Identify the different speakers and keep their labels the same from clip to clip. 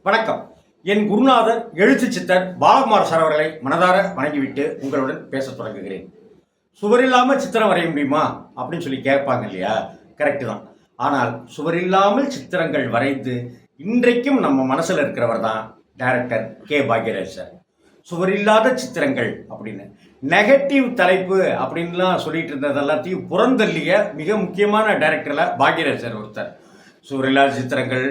Speaker 1: வணக்கம். என் குருநாதர் எழுத்து சித்தர் பாலகுமார் சார் அவர்களை மனதார வணங்கிவிட்டு உங்களுடன் பேசத் தொடங்குகிறேன். சுவரில்லாமல் சித்திரம் வரைய முடியுமா அப்படின்னு சொல்லி கேட்பாங்க இல்லையா? கரெக்டு தான். ஆனால் சுவரில்லாமல் சித்திரங்கள் வரைந்து இன்றைக்கும் நம்ம மனசில் இருக்கிறவர் தான் டைரக்டர் கே பாக்யராஜ் சார். சுவரில்லாத சித்திரங்கள் அப்படின்னு நெகட்டிவ் தலைப்பு அப்படின்லாம் சொல்லிட்டு இருந்தது எல்லாத்தையும் புறந்தள்ளிய மிக முக்கியமான டைரக்டரில் பாக்யராஜ் சார் ஒருத்தர். சுவரில்லாத சித்திரங்கள்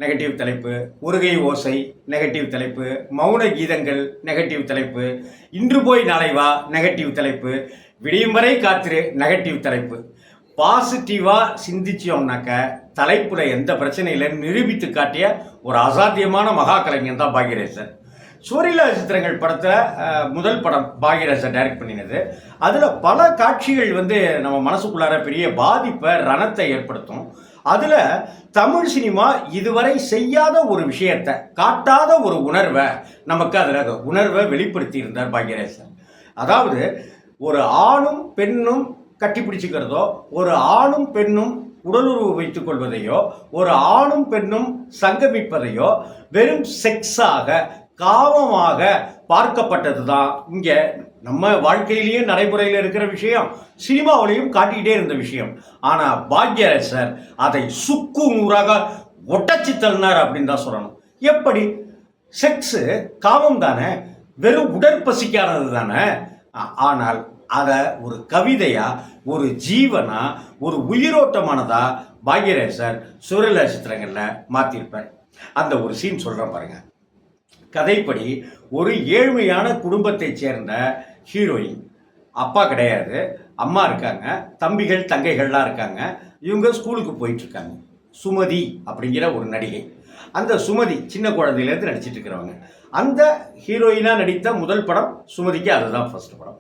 Speaker 1: நெகட்டிவ் தலைப்பு, ஒருகை ஓசை நெகட்டிவ் தலைப்பு, மௌன கீதங்கள் நெகட்டிவ் தலைப்பு, இன்று போய் நாளை வா நெகட்டிவ் தலைப்பு, விடியும் வரை காத்திரு நெகட்டிவ் தலைப்பு. பாசிட்டிவாக சிந்திச்சோம்னாக்க தலைப்புல எந்த பிரச்சனையிலும் நிரூபித்து காட்டிய ஒரு அசாத்தியமான மகா கலைஞன் தான் பாக்யராஜ் சார். சுவரில்லாத சித்திரங்கள் படத்தில் முதல் படம் பாக்யராஜ் சார் டைரக்ட் பண்ணினது. அதில் பல காட்சிகள் நம்ம மனசுக்குள்ளார பெரிய பாதிப்பை ரணத்தை ஏற்படுத்தும். அதில் தமிழ் சினிமா இதுவரை செய்யாத ஒரு விஷயத்தை, காட்டாத ஒரு உணர்வை நமக்கு அதில் உணர்வை வெளிப்படுத்தி இருந்தார் பாக்யராஜ் சார். அதாவது ஒரு ஆணும் பெண்ணும் கட்டிப்பிடிச்சுக்கிறதோ, ஒரு ஆணும் பெண்ணும் உடலுறவு வைத்துக் கொள்வதையோ, ஒரு ஆணும் பெண்ணும் சங்கமிப்பதையோ வெறும் செக்ஸாக, காமமாக பார்க்கப்பட்டது தான் இங்கே நம்ம வாழ்க்கையிலேயே நடைமுறையில் இருக்கிற விஷயம், சினிமாவிலையும் காட்டிக்கிட்டே இருந்த விஷயம். ஆனால் பாக்யராஜ் சார் அதை சுக்கு நூறாக ஒட்டச்சி தள்ளினார் அப்படின்னு தான் சொல்லணும். எப்படி? செக்ஸு காமம் தானே, வெறும் உடற்பசிக்கானது தானே. ஆனால் அதை ஒரு கவிதையா, ஒரு ஜீவனா, ஒரு உயிரோட்டமானதா பாக்யராஜ் சார் சுவரில்லாத சித்திரங்களில் மாற்றிருப்பார். அந்த ஒரு சீன் சொல்கிறேன் பாருங்க. கதைப்படி ஒரு ஏழ்மையான குடும்பத்தைச் சேர்ந்த ஹீரோயின், அப்பா கிடையாது, அம்மா இருக்காங்க, தம்பிகள் தங்கைகள்லாம் இருக்காங்க. இவங்க ஸ்கூலுக்கு போயிட்டுருக்காங்க. சுமதி அப்படிங்கிற ஒரு நடிகை. அந்த சுமதி சின்ன குழந்தையிலேருந்து நடிச்சிட்டு இருக்கிறவங்க. அந்த ஹீரோயினாக நடித்த முதல் படம் சுமதிக்கு அதுதான் ஃபர்ஸ்ட் படம்.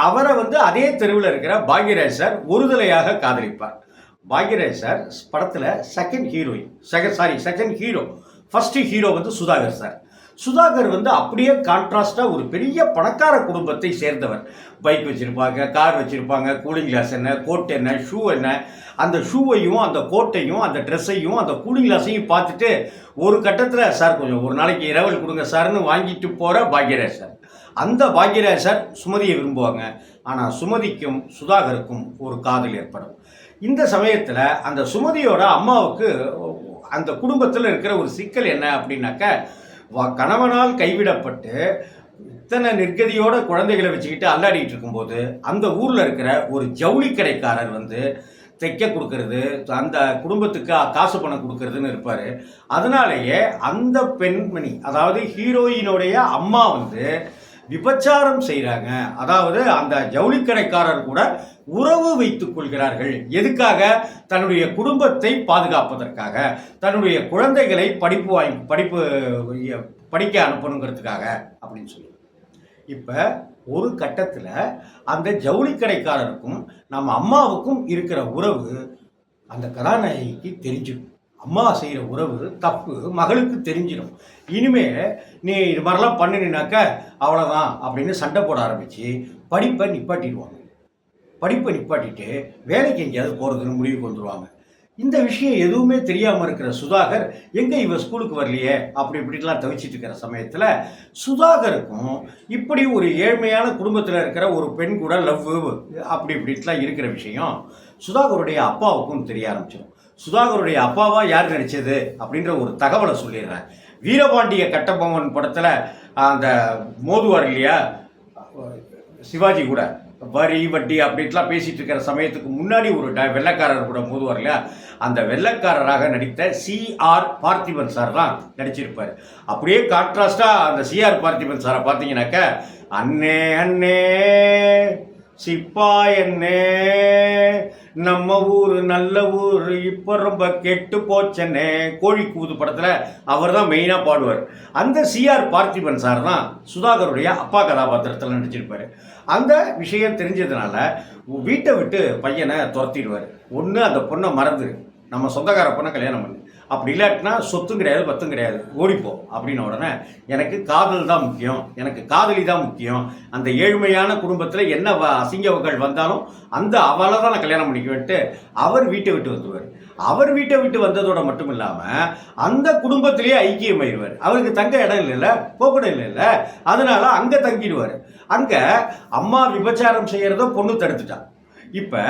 Speaker 1: அவரை அதே தெருவில் இருக்கிற பாக்யராஜ் சார் ஒருதலையாக காதலிப்பார். பாக்யராஜ் சார் படத்தில் second hero. First hero Sudhakar sir. Sudhakar அப்படியே கான்ட்ராஸ்டாக ஒரு பெரிய பணக்கார குடும்பத்தை சேர்ந்தவர். பைக் வச்சுருப்பாங்க, கார் வச்சுருப்பாங்க, கூலிங் கிளாஸ் என்ன, கோட் என்ன, ஷூ என்ன. அந்த ஷூவையும் அந்த கோட்டையும் அந்த ட்ரெஸ்ஸையும் அந்த கூலிங் கிளாஸையும் பார்த்துட்டு ஒரு கட்டத்தில் சார் கொஞ்சம் ஒரு நாளைக்கு இரவல் கொடுங்க சார்னு வாங்கிட்டு போகிற பாக்யராஜ் சார். அந்த பாக்யராஜ் சார் சுமதியை விரும்புவாங்க. ஆனால் சுமதிக்கும் சுதாகருக்கும் ஒரு காதல் ஏற்படும். இந்த சமயத்தில் அந்த சுமதியோட அம்மாவுக்கு அந்த குடும்பத்தில் இருக்கிற ஒரு சிக்கல் என்ன அப்படின்னாக்க, கணவனால் கைவிடப்பட்டு இத்தனை நிர்கதியோட குழந்தைகளை வச்சுக்கிட்டு அல்லாடிட்டு இருக்கும்போது அந்த ஊரில் இருக்கிற ஒரு ஜவுளி கடைக்காரர் தைக்க கொடுக்கறது, அந்த குடும்பத்துக்கு காசு பணம் கொடுக்கறதுன்னு இருப்பார். அதனாலேயே அந்த பெண்மணி, அதாவது ஹீரோயினுடைய அம்மா விபச்சாரம் செய்கிறாங்க. அதாவது அந்த ஜவுளி கடைக்காரர் கூட உறவு வைத்துக் கொள்கிறார்கள். எதுக்காக? தன்னுடைய குடும்பத்தை பாதுகாப்பதற்காக, தன்னுடைய குழந்தைகளை படிக்க அனுப்பணுங்கிறதுக்காக அப்படின்னு சொல்லி. இப்போ ஒரு கட்டத்தில் அந்த ஜவுளி கடைக்காரருக்கும் நம்ம அம்மாவுக்கும் இருக்கிற உறவு அந்த கதாநாயகிக்கு தெரிஞ்சிடும். அம்மா செய்கிற உறவு தப்பு மகளுக்கு தெரிஞ்சிடும். இனிமே நீ இது மாதிரிலாம் பண்ணினாக்க அவ்வளோதான் அப்படின்னு சண்டை போட ஆரம்பித்து படிப்பை நிப்பாட்டிட்டு வேலைக்கு எங்கேயாவது போகிறதுன்னு முடிவுக்கு வந்துடுவாங்க. இந்த விஷயம் எதுவுமே தெரியாமல் இருக்கிற சுதாகர், எங்கே இவன் ஸ்கூலுக்கு வரலையே அப்படி இப்படிலாம் தவிச்சிட்டு இருக்கிற சமயத்தில் சுதாகருக்கும் இப்படி ஒரு ஏழ்மையான குடும்பத்தில் இருக்கிற ஒரு பெண் கூட லவ் அப்படி இப்படிலாம் இருக்கிற விஷயம் சுதாகருடைய அப்பாவுக்கும் தெரிய ஆரம்பிச்சிடும். சுதாகருடைய அப்பாவா யார் நடித்தது அப்படின்ற ஒரு தகவலை சொல்லிடுறேன். வீரபாண்டிய கட்டபொம்மன் படத்தில் அந்த மோதுவார் இல்லையா சிவாஜி கூட, வரி வட்டி அப்படின்ட்டுலாம் பேசிகிட்டு இருக்கிற சமயத்துக்கு முன்னாடி ஒரு வெள்ளைக்காரர் கூட மோதுவார் இல்லையா, அந்த வெள்ளைக்காரராக நடித்த சிஆர் பார்த்திபன் சார் தான் நடிச்சிருப்பார். அப்படியே கான்ட்ராஸ்டாக அந்த சிஆர் பார்த்திபன் சாரை பார்த்தீங்கன்னாக்க, அண்ணே அண்ணே சிப்பாய் அண்ணே நம்ம ஊர் நல்ல ஊர் இப்போ ரொம்ப கெட்டு போச்சனே, கோழி கூது படத்தில் அவர் தான் மெயினாக பாடுவார். அந்த சிஆர் பார்த்திபன் சார் தான் சுதாகருடைய அப்பா கதாபாத்திரத்தில் நடிச்சிருப்பார். அந்த விஷயம் தெரிஞ்சதுனால வீட்டை விட்டு பையனை துரத்திடுவார். ஒன்று அந்த பொண்ணை மறந்து நம்ம சொந்தக்கார பொண்ணை கல்யாணம் பண்ணு, அப்படி இல்லாட்டினா சொத்தும் கிடையாது பத்தும் கிடையாது ஓடிப்போ அப்படின்ன உடனே எனக்கு காதல் தான் முக்கியம், எனக்கு காதலி தான் முக்கியம், அந்த ஏழ்மையான குடும்பத்தில் என்ன அசிங்கங்கள் வந்தாலும் அந்த அவளை தான் நான் கல்யாணம் பண்ணிக்குவேன்ட்டு அவர் வீட்டை விட்டு வந்துடுவார். அவர் வீட்டை விட்டு வந்ததோட மட்டும் இல்லாமல் அந்த குடும்பத்திலேயே ஐக்கியமாயிருவார். அவருக்கு தங்க இடம் இல்லைல்ல, போக்கூட இல்லைல்ல, அதனால அங்கே தங்கிடுவார். அங்கே அம்மா விபச்சாரம் செய்கிறத பொண்ணு தடுத்துட்டான். இப்போ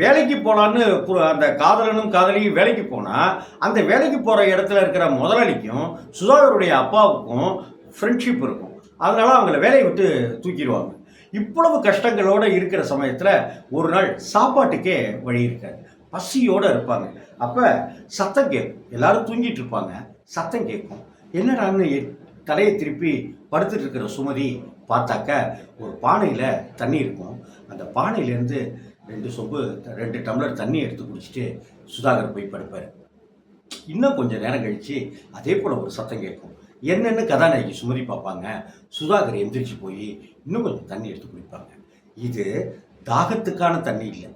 Speaker 1: வேலைக்கு போகலான்னு அந்த காதலனும் காதலியும் வேலைக்கு போனால் அந்த வேலைக்கு போகிற இடத்துல இருக்கிற முதலாளிக்கும் சுதாகருடைய அப்பாவுக்கும் ஃப்ரெண்ட்ஷிப் இருக்கும். அதனால அவங்கள வேலையை விட்டு தூக்கிடுவாங்க. இவ்வளவு கஷ்டங்களோடு இருக்கிற சமயத்தில் ஒரு நாள் சாப்பாட்டுக்கே வழி இருக்காது, பசியோடு இருப்பாங்க. அப்போ சத்தம் கேட்கும், எல்லாரும் தூங்கிட்டு இருப்பாங்க, சத்தம் கேட்கும். என்னடான்னு தலையை திருப்பி படுத்துட்டு இருக்கிற சுமதி பார்த்தாக்க ஒரு பானையில் தண்ணி இருக்கும். அந்த பானையிலேருந்து 2 டம்ளர் தண்ணி எடுத்து குடிச்சிட்டு சுதாகர் போய் படுப்பார். இன்னும் கொஞ்சம் நேரம் கழித்து அதே போல் ஒரு சத்தம் கேட்கும். என்னென்னு கதாநாயகி சுமதி பார்ப்பாங்க. சுதாகர் எந்திரிச்சு போய் இன்னும் கொஞ்சம் தண்ணி எடுத்து குடிப்பாங்க. இது தாகத்துக்கான தண்ணி இல்லை,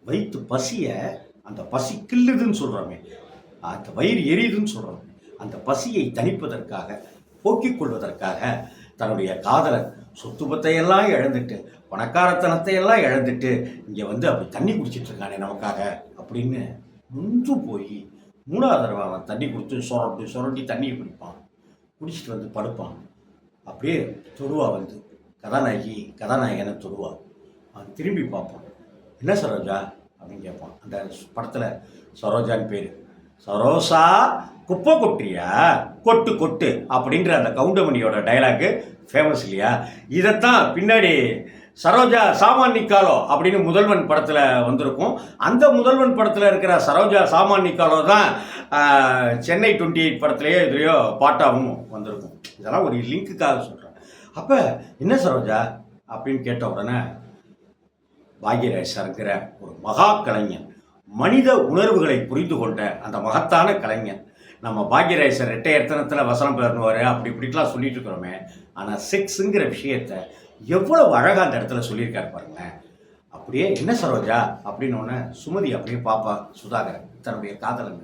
Speaker 1: வயிற்று பசியை, அந்த பசி கில்லுதுன்னு சொல்கிறோமே, அந்த வயிறு எரியுதுன்னு சொல்கிறோமே, அந்த பசியை தணிப்பதற்காக, போக்கிக் கொள்வதற்காக தன்னுடைய காதலர் சொத்து பத்தையெல்லாம் இழந்துட்டு, பணக்காரத்தனத்தையெல்லாம் இழந்துட்டு இங்கே வந்து அப்படி தண்ணி குடிச்சிட்டு இருக்கானே நமக்காக அப்படின்னு முந்து போய் 3வது தடவை அவன் தண்ணி கொடுத்து சுரண்டி தண்ணியை குடிப்பான். குடிச்சிட்டு வந்து படுப்பான். அப்படியே தொடுவா வந்து கதாநாயகனை தொடுவா. அவன் திரும்பி பார்ப்பான். என்ன சரோஜா அப்படின்னு கேட்பான். அந்த படத்தில் சரோஜான்னு பேர். சரோசா குப்பை கொட்டியா, கொட்டு கொட்டு அப்படின்ற அந்த கவுண்டமணியோட டைலாக்கு ஃபேமஸ் இல்லையா? இதைத்தான் பின்னாடி சரோஜா சாமானிக்காலோ அப்படின்னு முதல்வன் படத்தில் வந்திருக்கும். அந்த முதல்வன் படத்தில் இருக்கிற சரோஜா சாமானிக்காலோ தான் சென்னை 28 படத்துலேயோ இதுலையோ பாட்டாகவும் வந்திருக்கும். இதெல்லாம் ஒரு லிங்க்குக்காக சொல்கிறேன். அப்போ என்ன சரோஜா அப்படின்னு கேட்ட உடனே பாக்யராஜ்ங்கிற ஒரு மகா கலைஞன், மனித உணர்வுகளை புரிந்து கொண்ட அந்த மகத்தான கலைஞன், நம்ம பாக்யராஜ் ரெட்டையர்த்தனத்தில் வசனம் பெறணுவார் அப்படி இப்படிலாம் சொல்லிட்டு இருக்கிறோமே, ஆனால் செக்ஸுங்கிற விஷயத்த எவ்வளவு அழகாக அந்த இடத்துல சொல்லியிருக்காரு பாருங்களேன். அப்படியே என்ன சரோஜா அப்படின்னோடனே சுமதி அப்படியே பாப்பா சுதாகர் தன்னுடைய காதலன்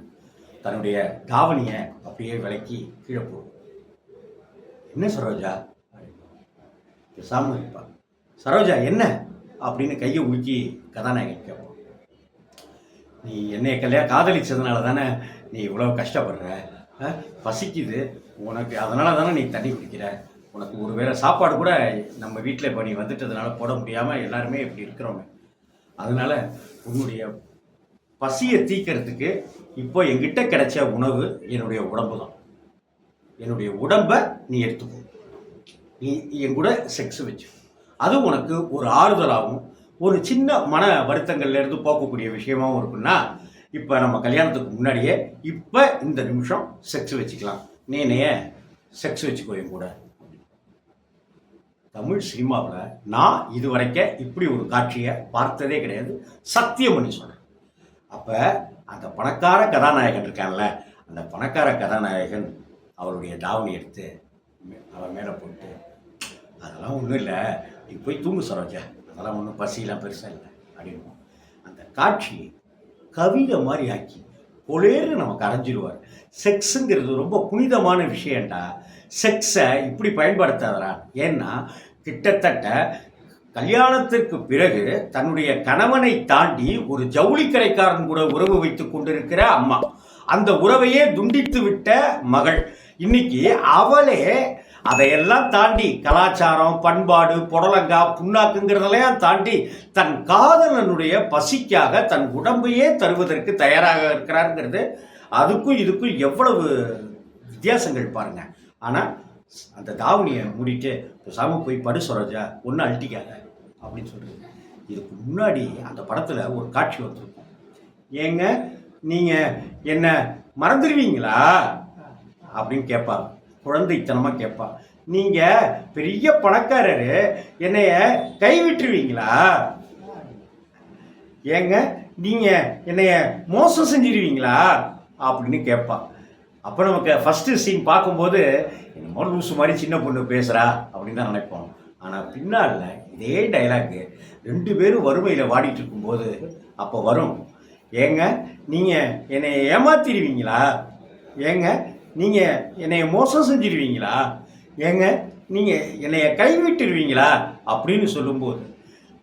Speaker 1: தன்னுடைய தாவணியை அப்படியே விலக்கி கீழே போடும். என்ன சரோஜா பேசாமல் இருப்பா. சரோஜா என்ன அப்படின்னு கையை உலுக்கி கதாநாயகன் கேட்பான். நீ என்னைய காதலிச்சதுனால தானே நீ இவ்வளோ கஷ்டப்படுற, பசிக்குது உனக்கு, அதனால தானே நீ தண்ணி குடிக்கிற, உனக்கு ஒரு வேளை சாப்பாடு கூட நம்ம வீட்டில் இப்போ நீ வந்துட்டதுனால போட முடியாமல் எல்லாருமே இப்படி இருக்கிறோமே, அதனால் உன்னுடைய பசியை தீக்கிறதுக்கு இப்போ என்கிட்ட கிடைச்ச உணவு என்னுடைய உடம்பு தான். என்னுடைய உடம்பை நீ எடுத்துக்கோ, நீ என் கூட செக்ஸ் வச்சு, அது உனக்கு ஒரு ஆறுதலாகவும் ஒரு சின்ன மன வருத்தங்கள்லேருந்து போக்கக்கூடிய விஷயமாகவும் இருக்குன்னா, இப்போ நம்ம கல்யாணத்துக்கு முன்னாடியே இப்போ இந்த நிமிஷம் செக்ஸ் வச்சுக்கலாம், நீனைய செக்ஸ் வச்சுக்கோ என் கூட. தமிழ் சினிமாவில் நான் இதுவரைக்கும் இப்படி ஒரு காட்சியை பார்த்ததே கிடையாது, சத்தியம் பண்ணி சொல்கிறேன். அப்போ அந்த பணக்கார கதாநாயகன் இருக்கான்ல, அந்த பணக்கார கதாநாயகன் அவருடைய தாவணி எடுத்து அவன் மேலே போட்டு, அதெல்லாம் ஒன்றும் இல்லை, நீ போய் தூங்கு சரோஜா, அதெல்லாம் ஒன்றும் பசியெல்லாம் பெருசாக இல்லை அப்படின்னு அந்த காட்சி கவிதை மாதிரி ஆக்கி கொலேன்னு நமக்கு அரைஞ்சிடுவார். செக்ஸுங்கிறது ரொம்ப புனிதமான விஷயம்டா, செக்ஸை இப்படி பயன்படுத்தாதரா. ஏன்னா கிட்டத்தட்ட கல்யாணத்திற்கு பிறகு தன்னுடைய கணவனை தாண்டி ஒரு ஜவுளி கடைக்காரன் கூட உறவு வைத்து கொண்டிருக்கிற அம்மா, அந்த உறவையே துண்டித்து விட்ட மகள், இன்னைக்கு அவளே அதையெல்லாம் தாண்டி கலாச்சாரம் பண்பாடு புடலங்கா புண்ணாக்குங்கிறதெல்லாம் தாண்டி தன் காதலனுடைய பசிக்காக தன் உடம்பையே தருவதற்கு தயாராக இருக்கிறாருங்கிறது, அதுக்கும் இதுக்கும் எவ்வளவு வித்தியாசங்கள் பாருங்க. ஆனால் அந்த தாவணியை மூடிட்டு பேசாமல் போய் படு சரோஜா, ஒன்றும் அழட்டிக்காத அப்படின்னு சொல்கிறது. இதுக்கு முன்னாடி அந்த படத்தில் ஒரு காட்சி வந்திருக்கும். ஏங்க நீங்கள் என்ன மறந்துடுவீங்களா அப்படின்னு கேட்பாங்க, குழந்தைத்தனமாக கேட்பா. நீங்கள் பெரிய பணக்காரரு, என்னைய கைவிட்டுருவீங்களா, ஏங்க நீங்கள் என்னைய மோசம் செஞ்சிருவீங்களா அப்படின்னு கேட்பா. அப்போ நமக்கு ஃபஸ்ட்டு சீன் பார்க்கும்போது என்னமோ லூசு மாதிரி சின்ன பொண்ணு பேசுகிறா அப்படின்னு தான் நினைப்போம். ஆனால் பின்னால் இதே டைலாக்கு 2 பேரும் வறுமையில் வாடிட்டு இருக்கும்போது அப்போ வரும், ஏங்க நீங்கள் என்னை ஏமாத்திடுவீங்களா ஏங்க நீங்கள் என்னைய மோசம் செஞ்சிருவீங்களா? ஏங்க நீங்கள் என்னைய கைவிட்டுருவீங்களா அப்படின்னு சொல்லும்போது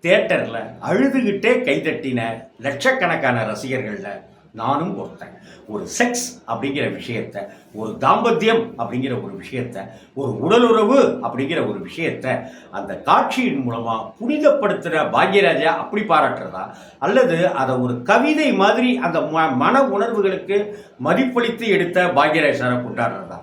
Speaker 1: தியேட்டரில் அழுதுகிட்டே கைதட்டின லட்சக்கணக்கான ரசிகர்களில் நானும் ஒருத்தன். ஒரு செக்ஸ் அப்படிங்கிற விஷயத்த, ஒரு தாம்பத்தியம் அப்படிங்கிற ஒரு விஷயத்த, ஒரு உடலுறவு அப்படிங்கிற ஒரு விஷயத்த அந்த காட்சியின் மூலமாக புனிதப்படுத்துகிற பாக்யராஜா அப்படி பாராட்டுறதா, அல்லது அதை ஒரு கவிதை மாதிரி அந்த மன உணர்வுகளுக்கு மதிப்பளித்து எடுத்த பாக்யராஜ் சாரை கொண்டாடுறதா?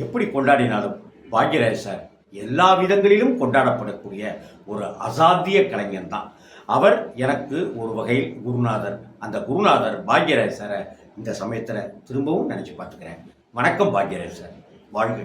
Speaker 1: எப்படி கொண்டாடினாலும் பாக்யராஜ் சார் எல்லா விதங்களிலும் கொண்டாடப்படக்கூடிய ஒரு அசாத்திய கலைஞன் தான். அவர் எனக்கு ஒரு வகையில் குருநாதர். அந்த குருநாதர் பாக்யராஜ் சாரை இந்த சமயத்தில் திரும்பவும் நினச்சி பார்த்துக்கிறேன். வணக்கம் பாக்யராஜ் சார், வாழ்க.